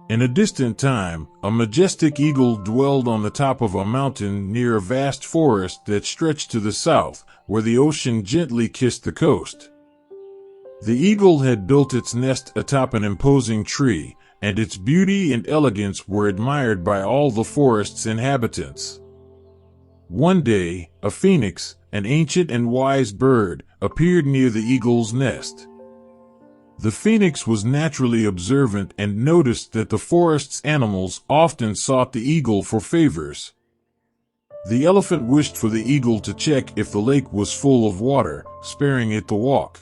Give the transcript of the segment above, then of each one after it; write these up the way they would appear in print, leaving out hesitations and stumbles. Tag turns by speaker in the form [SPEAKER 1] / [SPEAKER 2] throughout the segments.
[SPEAKER 1] In a distant time, a majestic eagle dwelled on the top of a mountain near a vast forest that stretched to the south, where the ocean gently kissed the coast. The eagle had built its nest atop an imposing tree, and its beauty and elegance were admired by all the forest's inhabitants. One day, a phoenix, an ancient and wise bird, appeared near the eagle's nest. The phoenix was naturally observant and noticed that the forest's animals often sought the eagle for favors. The elephant wished for the eagle to check if the lake was full of water, sparing it the walk.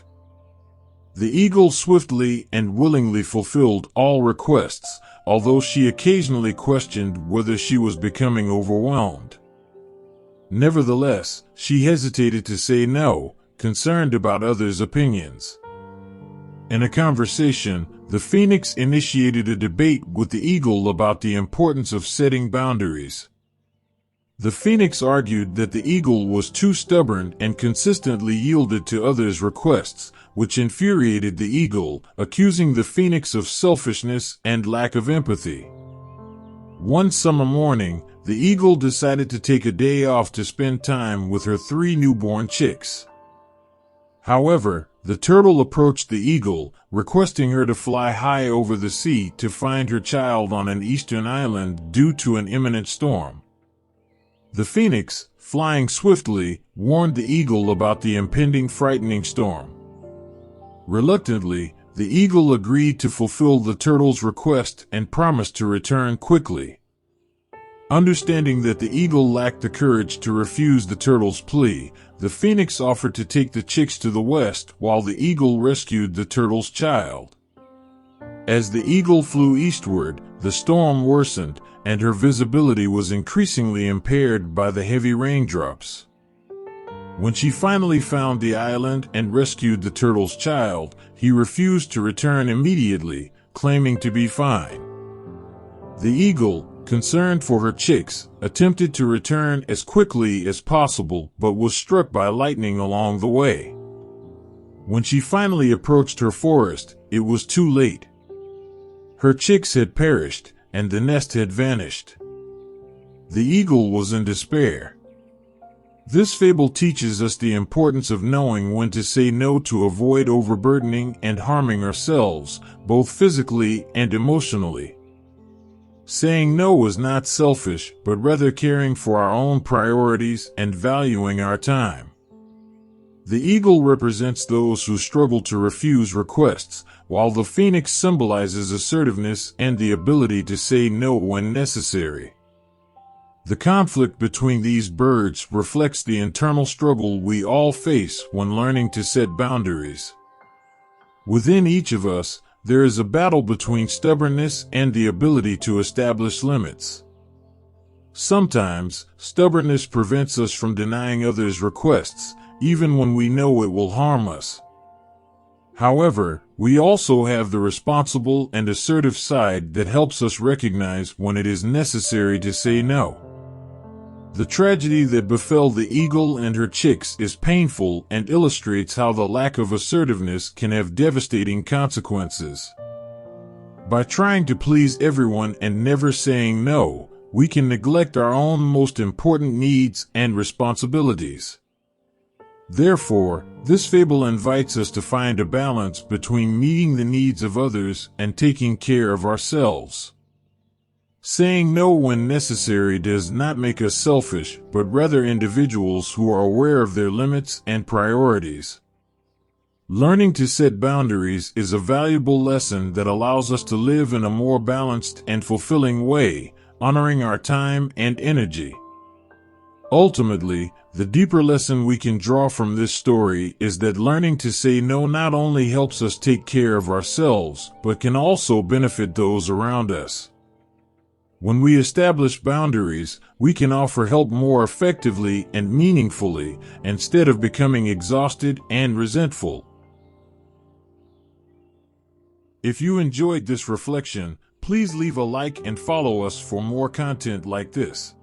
[SPEAKER 1] The eagle swiftly and willingly fulfilled all requests, although she occasionally questioned whether she was becoming overwhelmed. Nevertheless, she hesitated to say no, concerned about others' opinions. In a conversation, the phoenix initiated a debate with the eagle about the importance of setting boundaries. The phoenix argued that the eagle was too stubborn and consistently yielded to others' requests, which infuriated the eagle, accusing the phoenix of selfishness and lack of empathy. One summer morning, the eagle decided to take a day off to spend time with her 3 newborn chicks. However, the turtle approached the eagle, requesting her to fly high over the sea to find her child on an eastern island due to an imminent storm. The phoenix, flying swiftly, warned the eagle about the impending frightening storm. Reluctantly, the eagle agreed to fulfill the turtle's request and promised to return quickly. Understanding that the eagle lacked the courage to refuse the turtle's plea, the phoenix offered to take the chicks to the west while the eagle rescued the turtle's child. As the eagle flew eastward, the storm worsened, and her visibility was increasingly impaired by the heavy raindrops. When she finally found the island and rescued the turtle's child, he refused to return immediately, claiming to be fine. The eagle, concerned for her chicks, attempted to return as quickly as possible but was struck by lightning along the way. When she finally approached her forest, it was too late. Her chicks had perished, and the nest had vanished. The eagle was in despair. This fable teaches us the importance of knowing when to say no to avoid overburdening and harming ourselves, both physically and emotionally. Saying no is not selfish, but rather caring for our own priorities and valuing our time. The eagle represents those who struggle to refuse requests, while the phoenix symbolizes assertiveness and the ability to say no when necessary. The conflict between these birds reflects the internal struggle we all face when learning to set boundaries. Within each of us, there is a battle between stubbornness and the ability to establish limits. Sometimes, stubbornness prevents us from denying others' requests, even when we know it will harm us. However, we also have the responsible and assertive side that helps us recognize when it is necessary to say no. The tragedy that befell the eagle and her chicks is painful and illustrates how the lack of assertiveness can have devastating consequences. By trying to please everyone and never saying no, we can neglect our own most important needs and responsibilities. Therefore, this fable invites us to find a balance between meeting the needs of others and taking care of ourselves. Saying no when necessary does not make us selfish, but rather individuals who are aware of their limits and priorities. Learning to set boundaries is a valuable lesson that allows us to live in a more balanced and fulfilling way, honoring our time and energy. Ultimately, the deeper lesson we can draw from this story is that learning to say no not only helps us take care of ourselves, but can also benefit those around us. When we establish boundaries, we can offer help more effectively and meaningfully, instead of becoming exhausted and resentful. If you enjoyed this reflection, please leave a like and follow us for more content like this.